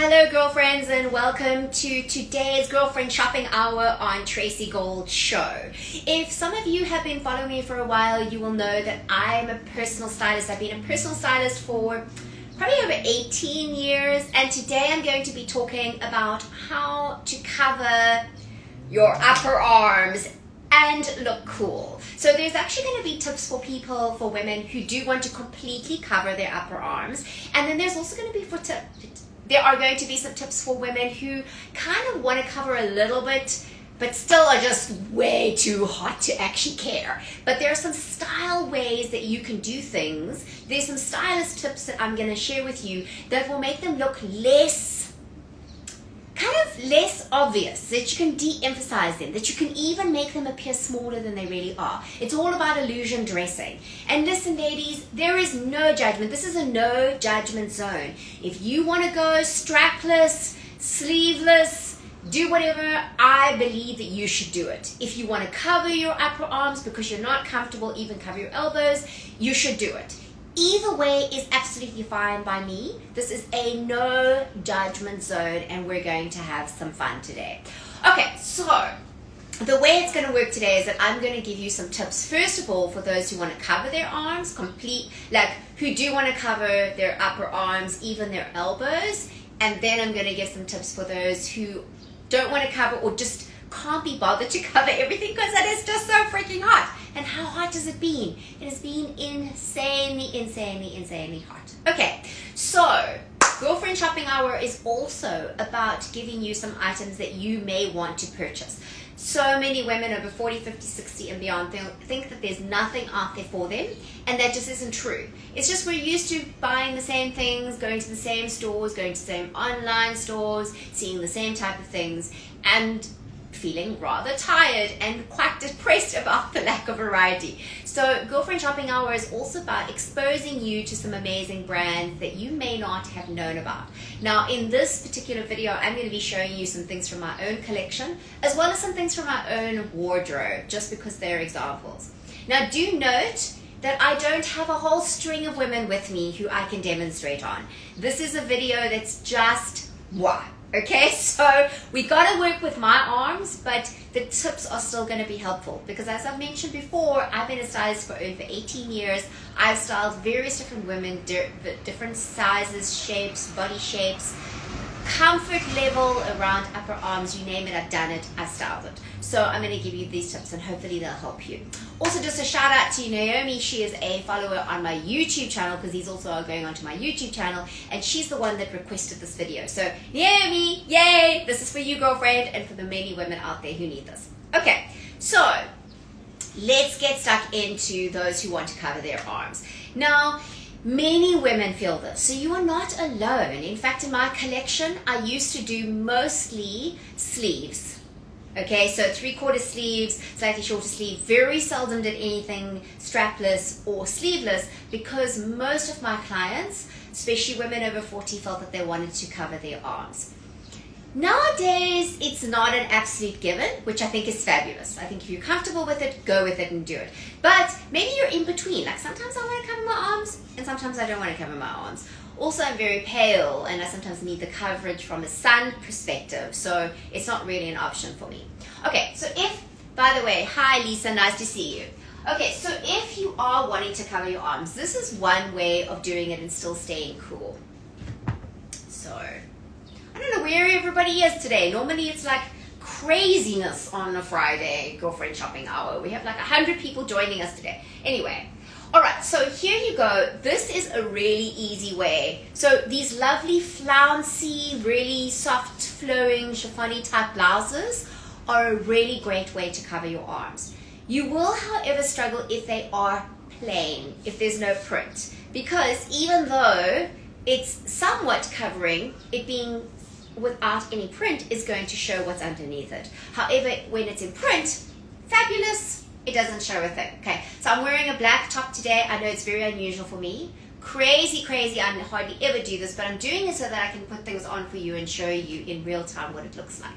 Hello girlfriends, and welcome to today's girlfriend shopping hour on Tracy Gold Show. If some of you have been following me for a while, you will know that I'm a personal stylist. I've been a personal stylist for probably over 18 years, and today I'm going to be talking about how to cover your upper arms and look cool. So there's actually going to be tips for people, for women who do want to completely cover their upper arms, and then there's also going to be there are going to be some tips for women who kind of want to cover a little bit, but still are just way too hot to actually care. But there are some style ways that you can do things. There's some stylist tips that I'm going to share with you that will make them look less obvious, that you can de-emphasize them, that you can even make them appear smaller than they really are. It's all about illusion dressing. And listen, ladies, there is no judgment. This is a no judgment zone. If you want to go strapless, sleeveless, do whatever, I believe that you should do it. If you want to cover your upper arms because you're not comfortable, even cover your elbows, you should do it. Either way is absolutely fine by me. This is a no judgment zone, and we're going to have some fun today. Okay, so the way it's going to work today is that I'm going to give you some tips. First of all, for those who want to cover their arms, who do want to cover their upper arms, even their elbows. And then I'm going to give some tips for those who don't want to cover or just can't be bothered to cover everything because it is just so freaking hot. And how hot has it been? It has been insanely hot. Okay, so Girlfriend Shopping Hour is also about giving you some items that you may want to purchase. So many women over 40, 50, 60 and beyond think that there's nothing out there for them, and that just isn't true. It's just we're used to buying the same things, going to the same stores, going to the same online stores, seeing the same type of things, and feeling rather tired and quite depressed about the lack of variety. So Girlfriend Shopping Hour is also about exposing you to some amazing brands that you may not have known about. Now in this particular video, I'm going to be showing you some things from my own collection as well as some things from my own wardrobe, just because they're examples. Now do note that I don't have a whole string of women with me who I can demonstrate on. This is a video that's just what? Okay, so we got to work with my arms, but the tips are still going to be helpful because, as I've mentioned before, I've been a stylist for over 18 years. I've styled various different women, different sizes, shapes, body shapes, comfort level around upper arms, you name it, I've done it, I've styled it. So I'm going to give you these tips and hopefully they'll help you. Also, just a shout out to Naomi. She is a follower on my YouTube channel because these also are going onto my YouTube channel, and she's the one that requested this video. So Naomi, yay! This is for you, girlfriend, and for the many women out there who need this. Okay, so let's get stuck into those who want to cover their arms. Now, many women feel this, so you are not alone. In fact, in my collection, I used to do mostly sleeves. Okay, so 3/4 sleeves, slightly shorter sleeve. Very seldom did anything strapless or sleeveless because most of my clients, especially women over 40, felt that they wanted to cover their arms. Nowadays, it's not an absolute given, which I think is fabulous. I think if you're comfortable with it, go with it and do it. But maybe you're in between. Like sometimes I want to cover my arms and sometimes I don't want to cover my arms. Also, I'm very pale and I sometimes need the coverage from a sun perspective, so it's not really an option for me. Okay, so by the way, hi Lisa, nice to see you. Okay, so if you are wanting to cover your arms, this is one way of doing it and still staying cool. So, I don't know where everybody is today. Normally it's like craziness on a Friday Girlfriend Shopping Hour. We have like 100 people joining us today. Anyway. Alright, so here you go. This is a really easy way. So these lovely flouncy, really soft flowing chiffon type blouses are a really great way to cover your arms. You will, however, struggle if they are plain, if there's no print. Because even though it's somewhat covering, it being without any print is going to show what's underneath it. However, when it's in print, fabulous. It doesn't show a thing. Okay, so I'm wearing a black top today. I know it's very unusual for me. Crazy. I hardly ever do this, but I'm doing it so that I can put things on for you and show you in real time what it looks like.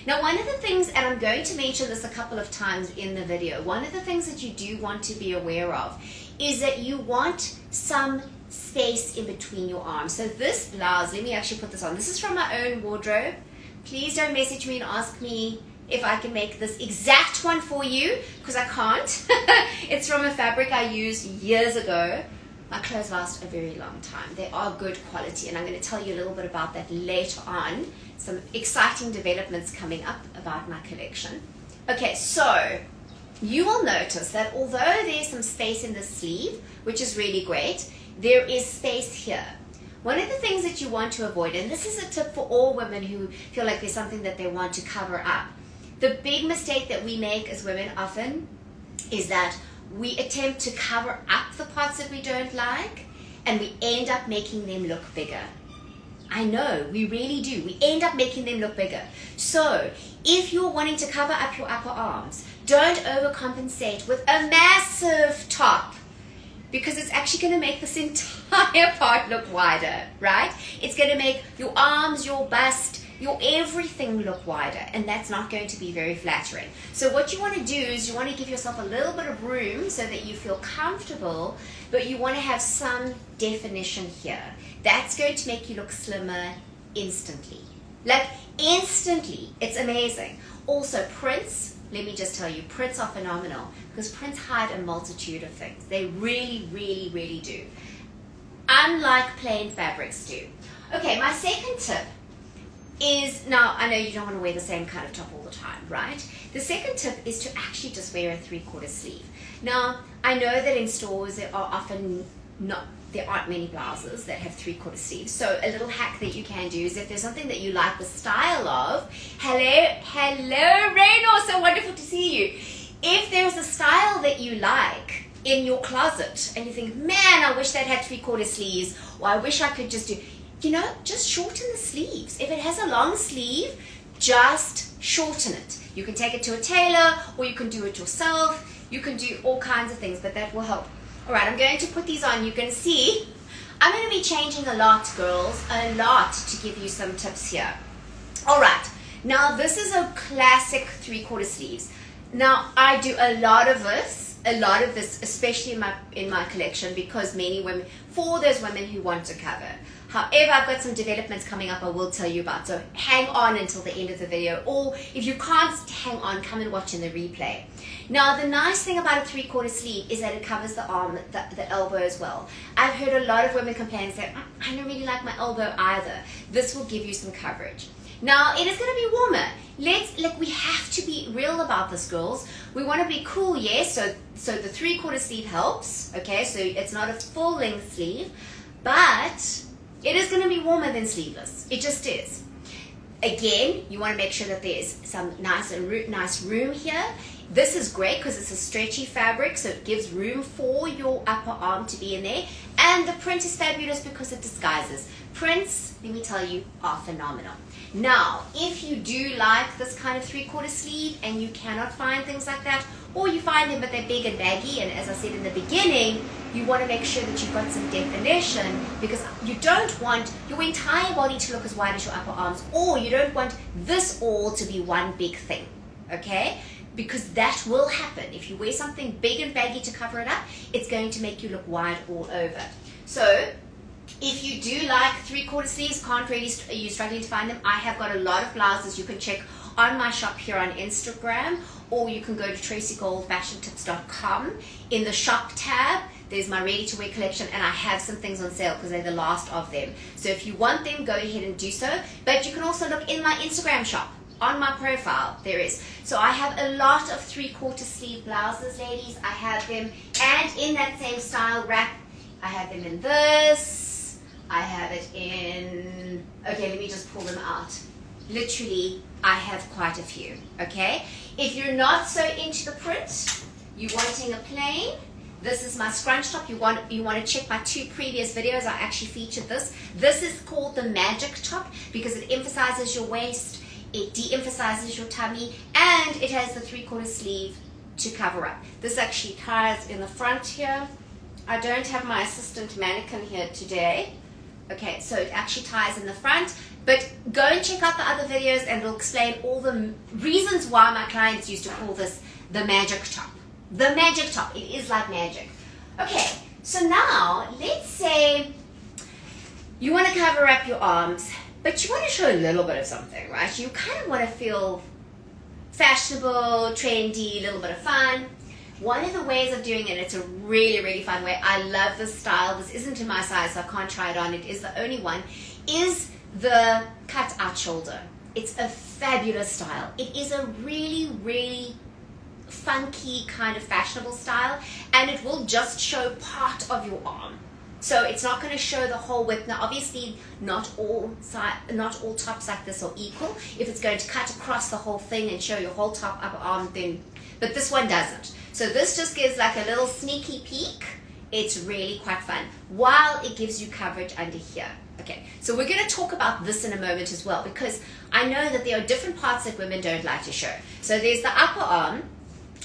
Now, one of the things, and I'm going to mention this a couple of times in the video, one of the things that you do want to be aware of is that you want some space in between your arms. So this blouse, let me actually put this on. This is from my own wardrobe. Please don't message me and ask me if I can make this exact one for you, because I can't. It's from a fabric I used years ago. My clothes last a very long time. They are good quality, and I'm going to tell you a little bit about that later on. Some exciting developments coming up about my collection. Okay, so you will notice that although there's some space in the sleeve, which is really great, there is space here. One of the things that you want to avoid, and this is a tip for all women who feel like there's something that they want to cover up. The big mistake that we make as women often is that we attempt to cover up the parts that we don't like, and we end up making them look bigger. I know, we really do. We end up making them look bigger. So if you're wanting to cover up your upper arms, don't overcompensate with a massive top, because it's actually going to make this entire part look wider, right? It's going to make your arms, your bust, your everything look wider, and that's not going to be very flattering. So what you want to do is you want to give yourself a little bit of room so that you feel comfortable, but you want to have some definition here. That's going to make you look slimmer instantly. Like instantly. It's amazing. Also, prints, let me just tell you, prints are phenomenal, because prints hide a multitude of things. They really, really, really do. Unlike plain fabrics do. Okay, my second tip is, now I know you don't want to wear the same kind of top all the time, right? The second tip is to actually just wear a 3/4 sleeve. Now, I know that in stores there aren't many blouses that have 3/4 sleeves. So a little hack that you can do is, if there's something that you like the style of, hello Raynor, so wonderful to see you. If there's a style that you like in your closet and you think, man, I wish that had 3/4 sleeves, or I wish I could just do, just shorten the sleeves. If it has a long sleeve, just shorten it. You can take it to a tailor, or you can do it yourself. You can do all kinds of things, but that will help. All right, I'm going to put these on. You can see I'm going to be changing a lot, girls, a lot, to give you some tips here. All right, now this is a classic 3/4 sleeves. Now, I do a lot of this, especially in my collection, because many women, for those women who want to cover. However, I've got some developments coming up I will tell you about, so hang on until the end of the video, or if you can't hang on, come and watch in the replay. Now, the nice thing about a 3/4 sleeve is that it covers the arm, the elbow as well. I've heard a lot of women complain and say, I don't really like my elbow either. This will give you some coverage. Now, it is going to be warmer. We have to be real about this, girls. We want to be cool, yes, so the 3/4 sleeve helps, okay, so it's not a full length sleeve, but it is going to be warmer than sleeveless. It just is. Again, you want to make sure that there's some nice room here. This is great because it's a stretchy fabric, so it gives room for your upper arm to be in there. And the print is fabulous because it disguises. Prints, let me tell you, are phenomenal. Now, if you do like this kind of 3/4 sleeve and you cannot find things like that, or you find them but they're big and baggy, and as I said in the beginning, you want to make sure that you've got some definition, because you don't want your entire body to look as wide as your upper arms, or you don't want this all to be one big thing, okay? Because that will happen. If you wear something big and baggy to cover it up, it's going to make you look wide all over. So if you do like 3/4 sleeves, you're struggling to find them, I have got a lot of blouses. You can check on my shop here on Instagram, or you can go to tracygoldfashiontips.com. In the shop tab, there's my ready to wear collection, and I have some things on sale because they're the last of them. So if you want them, go ahead and do so. But you can also look in my Instagram shop. On my profile, there is. So I have a lot of 3/4 sleeve blouses, ladies. I have them, and in that same style wrap, I have them in this. I have it in, okay, let me just pull them out. Literally, I have quite a few, okay? If you're not so into the print, you're wanting a plain, this is my scrunch top. You want to check my 2 previous videos. I actually featured this. This is called the magic top because it emphasizes your waist, it de-emphasizes your tummy, and it has the 3/4 sleeve to cover up. This actually ties in the front here. I don't have my assistant mannequin here today. Okay, so it actually ties in the front, but go and check out the other videos and it'll explain all the reasons why my clients used to call this the magic top. The magic top, it is like magic. Okay, So now, let's say you want to cover up your arms, but you want to show a little bit of something, right? You kind of want to feel fashionable, trendy, a little bit of fun. One of the ways of doing it, it's a really, really fun way. I love this style. This isn't in my size, so I can't try it on. It is the only one, is the cut out shoulder. It's a fabulous style. It is a really, really funky kind of fashionable style, and it will just show part of your arm. So it's not going to show the whole width. Now, obviously, not all tops like this are equal. If it's going to cut across the whole thing and show your whole top upper arm, then, but this one doesn't. So this just gives like a little sneaky peek. It's really quite fun, while it gives you coverage under here. Okay, so we're going to talk about this in a moment as well, because I know that there are different parts that women don't like to show. So there's the upper arm,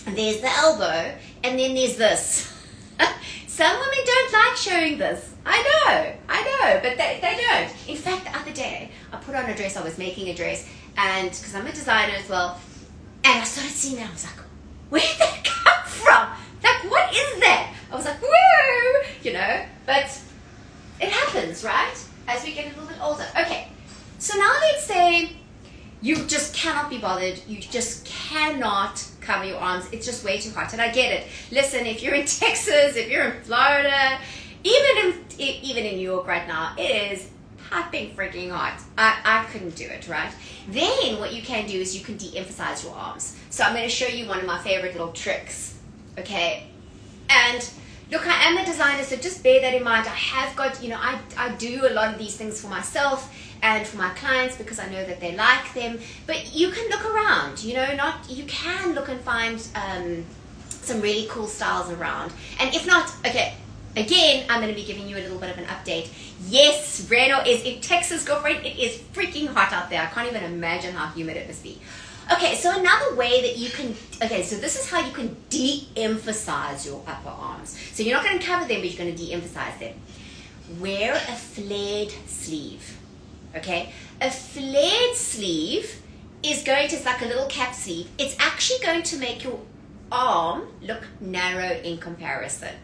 and there's the elbow, and then there's this. Some women don't like showing this. I know, but they don't. In fact, the other day, I put on a dress. I was making a dress, and because I'm a designer as well, and I started seeing that. I was like, where did that come from? Like, what is that? I was like, woo, you know, but it happens, right? As we get a little bit older. Okay, so now let's say you just cannot be bothered. You just cannot cover your arms. It's just way too hot, and I get it. Listen, if you're in Texas, if you're in Florida, even in New York right now, it is piping freaking hot. I couldn't do it, right? Then what you can do is you can de-emphasize your arms. So I'm going to show you one of my favorite little tricks, okay? And look, I am a designer, so just bear that in mind. I have got, you know, I do a lot of these things for myself and for my clients because I know that they like them. But you can look around, you know, you can look and find some really cool styles around. And if not, okay, again, I'm going to be giving you a little bit of an update. Yes, Reno is in Texas, girlfriend. It is freaking hot out there. I can't even imagine how humid it must be. Okay, so another way that you can, so this is how you can de-emphasize your upper arms. So you're not going to cover them, but you're going to de-emphasize them. Wear a flared sleeve, okay? A flared sleeve is going to, it's like a little cap sleeve. It's actually going to make your arm look narrow in comparison.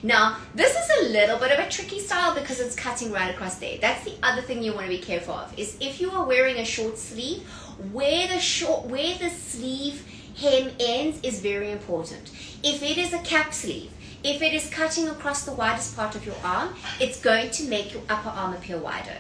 Now, this is a little bit of a tricky style because it's cutting right across there. That's the other thing you want to be careful of, is if you are wearing a short sleeve, where the sleeve hem ends is very important. If it is a cap sleeve, if it is cutting across the widest part of your arm, it's going to make your upper arm appear wider.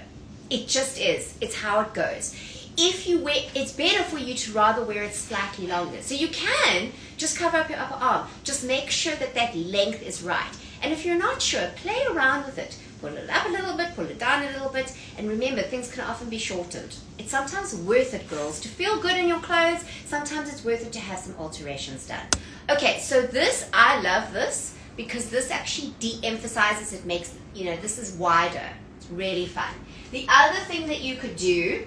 It just is. It's how it goes. If you wear, it's better for you to rather wear it slightly longer. So you can just cover up your upper arm. Just make sure that that length is right. And if you're not sure, play around with it. Pull it up a little bit, pull it down a little bit, and remember, things can often be shortened. It's sometimes worth it, girls, to feel good in your clothes. Sometimes it's worth it to have some alterations done. Okay, so this, I love this, because this actually de-emphasizes, it makes, you know, this is wider. It's really fun. The other thing that you could do,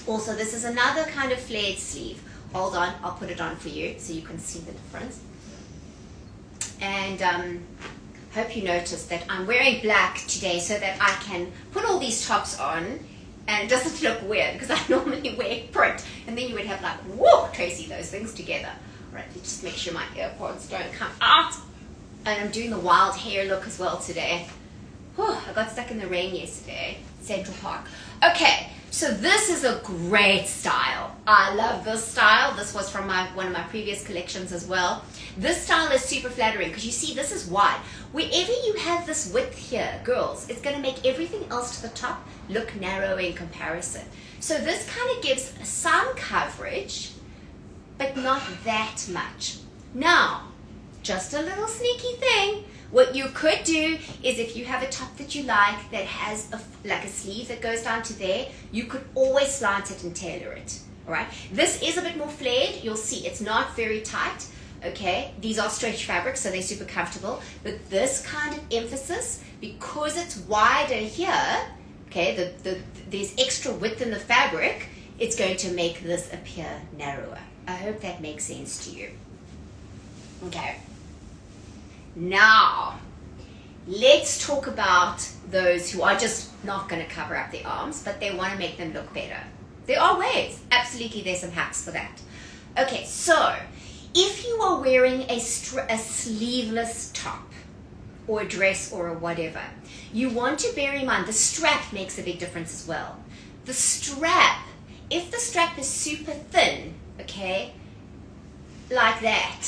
also, this is another kind of flared sleeve. Hold on, I'll put it on for you so you can see the difference. And hope you noticed that I'm wearing black today so that I can put all these tops on and it doesn't look weird, because I normally wear print and then you would have like, whoa, Tracy, those things together. All right, let's just make sure my AirPods don't come out. And I'm doing the wild hair look as well today. Whew, I got stuck in the rain yesterday, Central Park. Okay, so this is a great style. I love this style. This was from one of my previous collections as well. This style is super flattering because you see this is wide. Wherever you have this width here, girls, it's going to make everything else to the top look narrow in comparison. So this kind of gives some coverage, but not that much. Now, just a little sneaky thing. What you could do is, if you have a top that you like that has like a sleeve that goes down to there, you could always slant it and tailor it. All right. This is a bit more flared. You'll see it's not very tight. Okay. These are stretch fabrics, so they're super comfortable. But this kind of emphasis, because it's wider here, okay, there's extra width in the fabric, it's going to make this appear narrower. I hope that makes sense to you. Okay. Now, let's talk about those who are just not going to cover up their arms, but they want to make them look better. There are ways. Absolutely, there's some hacks for that. Okay, so if you are wearing a sleeveless top, or a dress or a whatever, you want to bear in mind the strap makes a big difference as well. The strap, if the strap is super thin, okay, like that,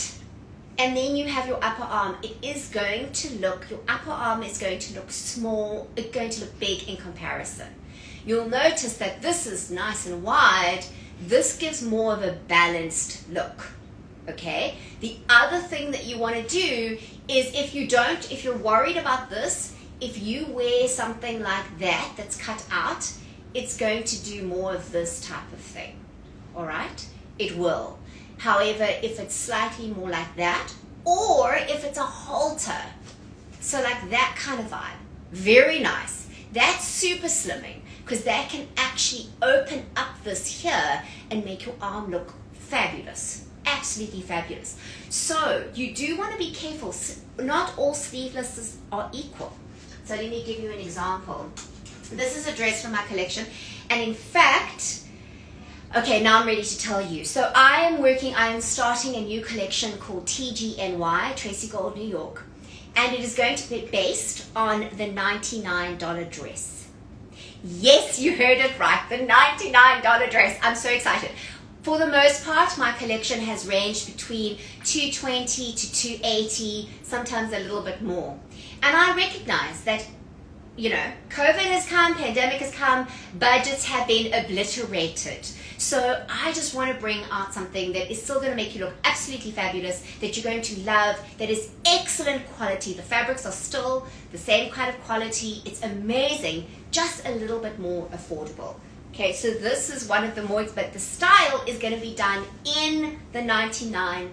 and then you have your upper arm, it is going to look, your upper arm is going to look small, it's going to look big in comparison. You'll notice that this is nice and wide. This gives more of a balanced look, okay? The other thing that you want to do is if you're worried about this, if you wear something like that that's cut out, it's going to do more of this type of thing, all right? It will. However, if it's slightly more like that, or if it's a halter, so like that kind of vibe, very nice. That's super slimming, because that can actually open up this here and make your arm look fabulous, absolutely fabulous. So you do want to be careful. Not all sleevelesses are equal. So let me give you an example. This is a dress from my collection, and in fact, okay, now I'm ready to tell you. So I am starting a new collection called TGNY, Tracy Gold New York, and it is going to be based on the $99 dress. Yes, you heard it right, the $99 dress. I'm so excited. For the most part, my collection has ranged between $220 to $280, sometimes a little bit more. And I recognize that, you know, COVID has come, pandemic has come, budgets have been obliterated. So I just want to bring out something that is still going to make you look absolutely fabulous, that you're going to love, that is excellent quality. The fabrics are still the same kind of quality. It's amazing, just a little bit more affordable. Okay, so this is one of the more, but the style is going to be done in the $99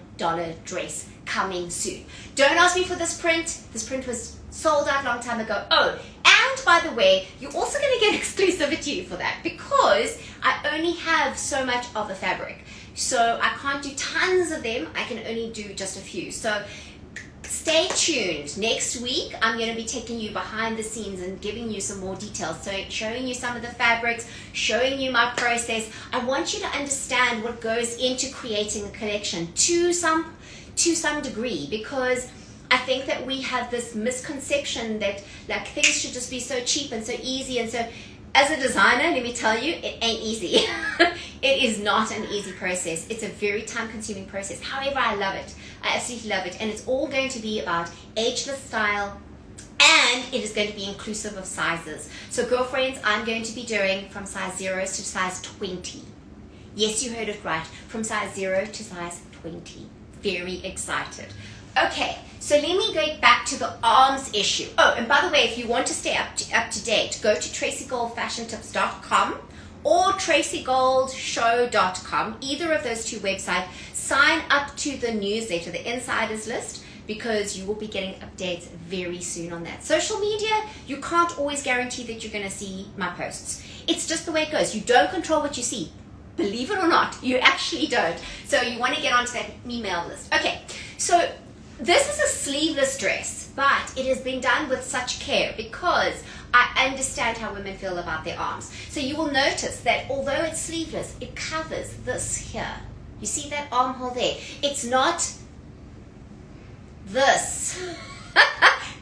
dress coming soon. Don't ask me for this print. This print was sold out a long time ago. Oh, and by the way, you're also going to get exclusivity for that because I only have so much of the fabric. So I can't do tons of them. I can only do just a few. So stay tuned. Next week, I'm going to be taking you behind the scenes and giving you some more details. So showing you some of the fabrics, showing you my process. I want you to understand what goes into creating a collection to some degree, because I think that we have this misconception that like things should just be so cheap and so easy, and so as a designer, let me tell you, it ain't easy. It is not an easy process. It's a very time-consuming process. However, I love it. I absolutely love it. And it's all going to be about ageless style, and it is going to be inclusive of sizes. So girlfriends, I'm going to be doing from size 0 to size 20. Yes, you heard it right. From size 0 to size 20. Very excited. Okay, so let me go back to the arms issue. Oh, and by the way, if you want to stay up to date, go to tracygoldfashiontips.com or tracygoldshow.com, either of those two websites. Sign up to the newsletter, the insiders list, because you will be getting updates very soon on that. Social media, you can't always guarantee that you're going to see my posts. It's just the way it goes. You don't control what you see. Believe it or not, you actually don't. So you want to get onto that email list. Okay, so this is a sleeveless dress, but it has been done with such care because I understand how women feel about their arms. So you will notice that although it's sleeveless, it covers this here. You see that armhole there? It's not this.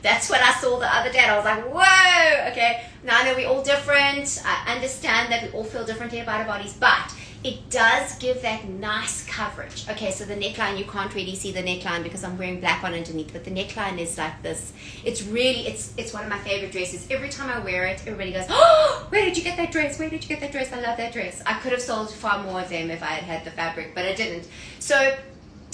That's what I saw the other day and I was like, whoa, okay. Now I know we're all different. I understand that we all feel differently about our bodies, but it does give that nice coverage. Okay, so the neckline, you can't really see the neckline because I'm wearing black on underneath, but the neckline is like this. It's really, it's one of my favorite dresses. Every time I wear it, everybody goes, oh, where did you get that dress? Where did you get that dress? I love that dress. I could have sold far more of them if I had had the fabric, but I didn't. So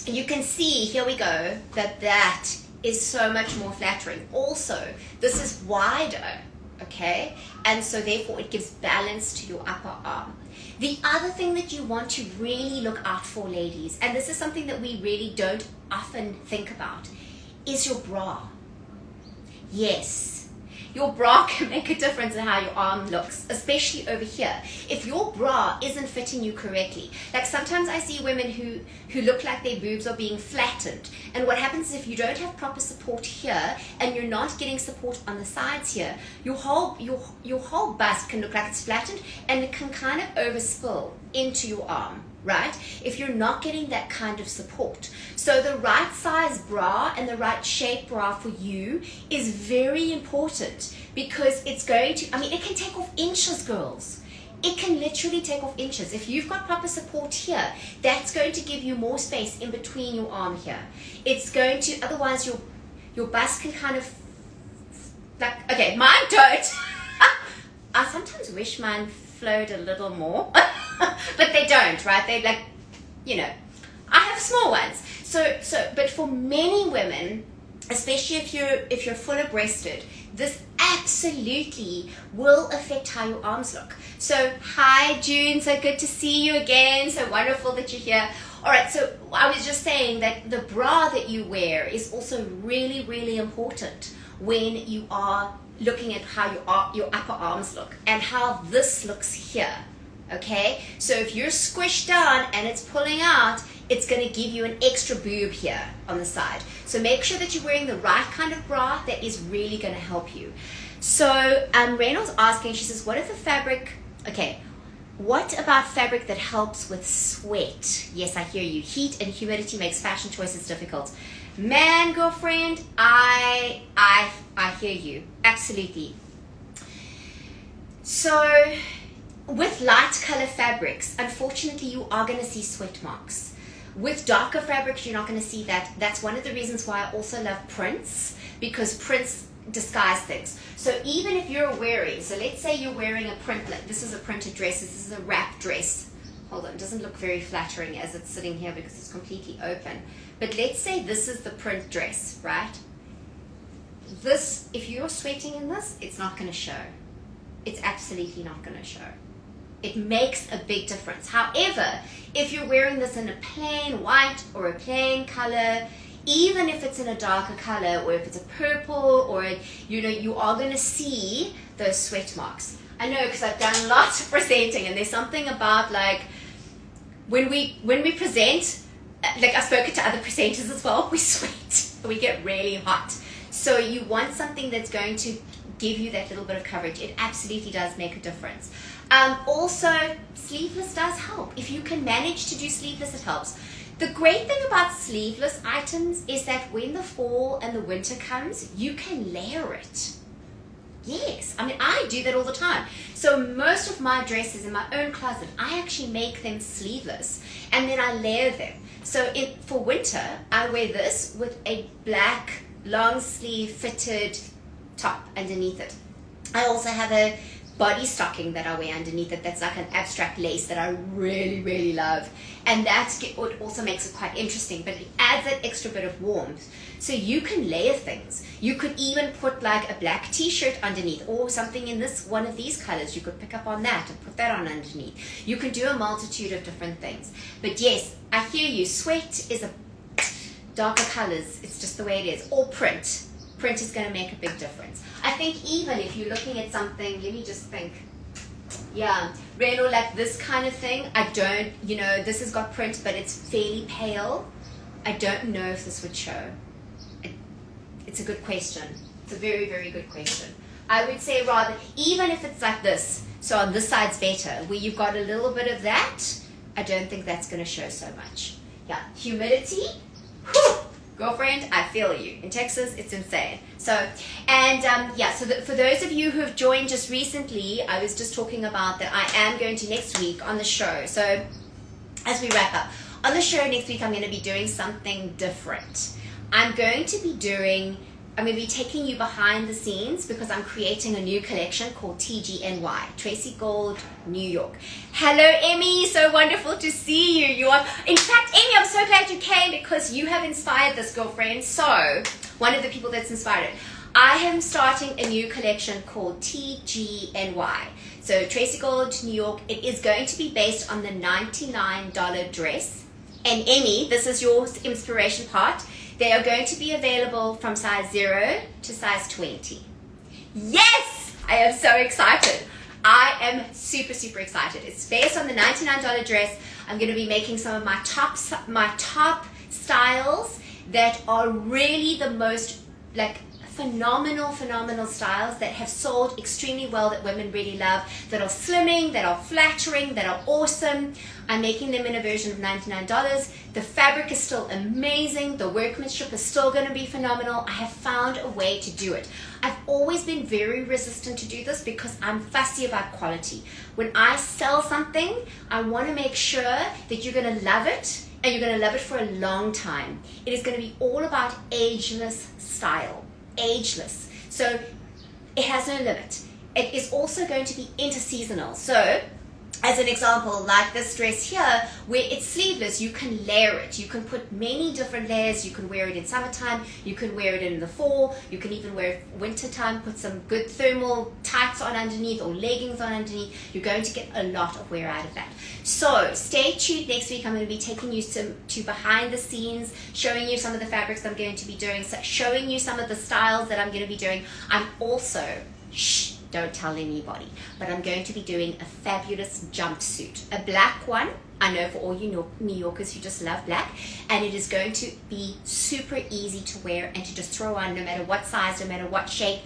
you can see, here we go, that is so much more flattering. Also, this is wider, okay? And so therefore it gives balance to your upper arm. The other thing that you want to really look out for, ladies, and this is something that we really don't often think about, is your bra. Yes, your bra can make a difference in how your arm looks, especially over here. If your bra isn't fitting you correctly, like sometimes I see women who look like their boobs are being flattened, and what happens is if you don't have proper support here and you're not getting support on the sides here, your whole bust can look like it's flattened and it can kind of overspill into your arm. right? If you're not getting that kind of support. So the right size bra and the right shape bra for you is very important, because it's going to, I mean, it can take off inches, girls. It can literally take off inches. If you've got proper support here, that's going to give you more space in between your arm here. It's going to, otherwise your bust can kind of, like, okay, mine don't. I sometimes wish mine flowed a little more, but they don't, right? They, like, you know, I have small ones. But for many women, especially if you're fuller breasted, this absolutely will affect how your arms look. So hi June, so good to see you again. So wonderful that you're here. All right, so I was just saying that the bra that you wear is also really, really important when you are looking at how your upper arms look and how this looks here. Okay, so if you're squished down and it's pulling out, it's going to give you an extra boob here on the side. So make sure that you're wearing the right kind of bra that is really going to help you. So Reynolds asking, she says, what if the fabric, okay, what about fabric that helps with sweat? Yes, I hear you. Heat and humidity makes fashion choices difficult. Man, girlfriend, I hear you. Absolutely. So with light color fabrics, unfortunately, you are going to see sweat marks. With darker fabrics, you're not going to see that. That's one of the reasons why I also love prints, because prints disguise things. So even if you're wearing, so let's say you're wearing a print, like this is a printed dress, this is a wrap dress. Hold on, it doesn't look very flattering as it's sitting here because it's completely open. But let's say this is the print dress, right? This, if you're sweating in this, it's not going to show. It's absolutely not going to show. It makes a big difference. However, if you're wearing this in a plain white or a plain color, even if it's in a darker color, or if it's a purple, or you are going to see those sweat marks. I know, because I've done lots of presenting, and there's something about, like, when we present, like I've spoken to other presenters as well, we sweat, we get really hot. So you want something that's going to give you that little bit of coverage. It absolutely does make a difference. Also, sleeveless does help. If you can manage to do sleeveless, it helps. The great thing about sleeveless items is that when the fall and the winter comes, you can layer it. Yes, I mean, I do that all the time. So most of my dresses in my own closet, I actually make them sleeveless, and then I layer them. So for winter, I wear this with a black long sleeve fitted top underneath it. I also have a body stocking that I wear underneath it that's like an abstract lace that I really, really love, and that also makes it quite interesting, but it adds that extra bit of warmth. So you can layer things. You could even put like a black t-shirt underneath, or something in this one of these colors. You could pick up on that and put that on underneath. You can do a multitude of different things. But yes, I hear you. Sweat is a darker colors. It's just the way it is. Or print. Print is going to make a big difference. I think even if you're looking at something, let me just think. Yeah, really like this kind of thing. I don't, this has got print, but it's fairly pale. I don't know if this would show. It's a good question. It's a very, very good question. I would say rather, even if it's like this, so on this side's better, where you've got a little bit of that, I don't think that's going to show so much. Yeah, humidity, whew, girlfriend, I feel you. In Texas, it's insane. So, and for those of you who have joined just recently, I was just talking about that I am going to next week on the show. So, as we wrap up, on the show next week, I'm going to be doing something different. I'm going to be taking you behind the scenes, because I'm creating a new collection called TGNY, Tracy Gold, New York. Hello, Emmy. So wonderful to see you. In fact, Emmy, I'm so glad you came, because you have inspired this, girlfriend. So one of the people that's inspired it. I am starting a new collection called TGNY. So Tracy Gold, New York. It is going to be based on the $99 dress. And Emmy, this is your inspiration part. They are going to be available from size 0 to size 20. Yes! I am so excited. I am super, super excited. It's based on the $99 dress. I'm going to be making some of my top styles that are really the most like phenomenal, phenomenal styles that have sold extremely well, that women really love, that are slimming, that are flattering, that are awesome. I'm making them in a version of $99. The fabric is still amazing. The workmanship is still going to be phenomenal. I have found a way to do it. I've always been very resistant to do this because I'm fussy about quality. When I sell something, I want to make sure that you're going to love it, and you're going to love it for a long time. It is going to be all about ageless style. Ageless. So it has no limit. It is also going to be interseasonal. So as an example, like this dress here, where it's sleeveless, you can layer it. You can put many different layers. You can wear it in summertime. You can wear it in the fall. You can even wear it wintertime. Put some good thermal tights on underneath or leggings on underneath. You're going to get a lot of wear out of that. So stay tuned. Next week, I'm going to be taking you to behind the scenes, showing you some of the fabrics I'm going to be doing, showing you some of the styles that I'm going to be doing. I'm also, don't tell anybody, but I'm going to be doing a fabulous jumpsuit, a black one. I know for all you New Yorkers who just love black, and it is going to be super easy to wear and to just throw on no matter what size, no matter what shape.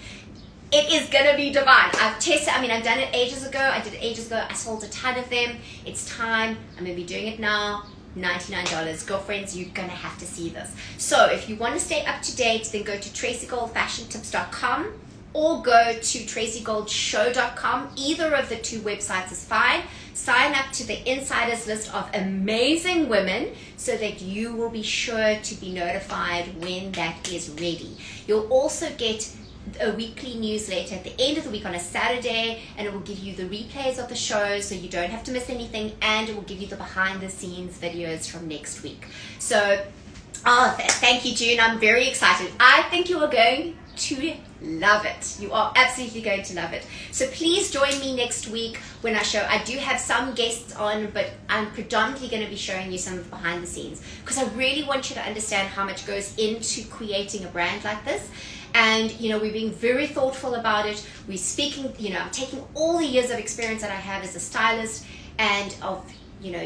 It is going to be divine. I've tested, I've done it ages ago. I did it ages ago. I sold a ton of them. It's time. I'm going to be doing it now. $99. Girlfriends, you're going to have to see this. So if you want to stay up to date, then go to tracygoldfashiontips.com or go to tracygoldshow.com. Either of the two websites is fine. Sign up to the insiders list of amazing women so that you will be sure to be notified when that is ready. You'll also get a weekly newsletter at the end of the week on a Saturday, and it will give you the replays of the shows so you don't have to miss anything, and it will give you the behind the scenes videos from next week. So thank you, June. I'm very excited. I think you are going to love it. You are absolutely going to love it. So please join me next week when I do have some guests on, but I'm predominantly going to be showing you some of the behind the scenes, because I really want you to understand how much goes into creating a brand like this. And we're being very thoughtful about it. We're speaking, I'm taking all the years of experience that I have as a stylist and of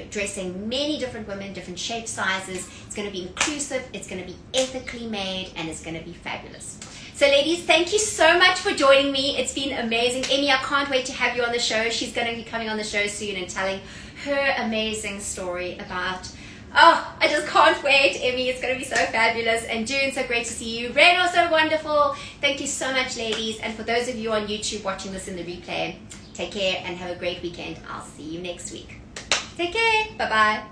dressing many different women, different shape sizes. It's going to be inclusive, it's going to be ethically made, and it's going to be fabulous. So ladies, thank you so much for joining me. It's been amazing. Emmy, I can't wait to have you on the show. She's going to be coming on the show soon and telling her amazing story about, I just can't wait, Emmy. It's going to be so fabulous. And June, so great to see you. Ren, also wonderful. Thank you so much, ladies. And for those of you on YouTube watching this in the replay, take care and have a great weekend. I'll see you next week. Take care. Bye-bye.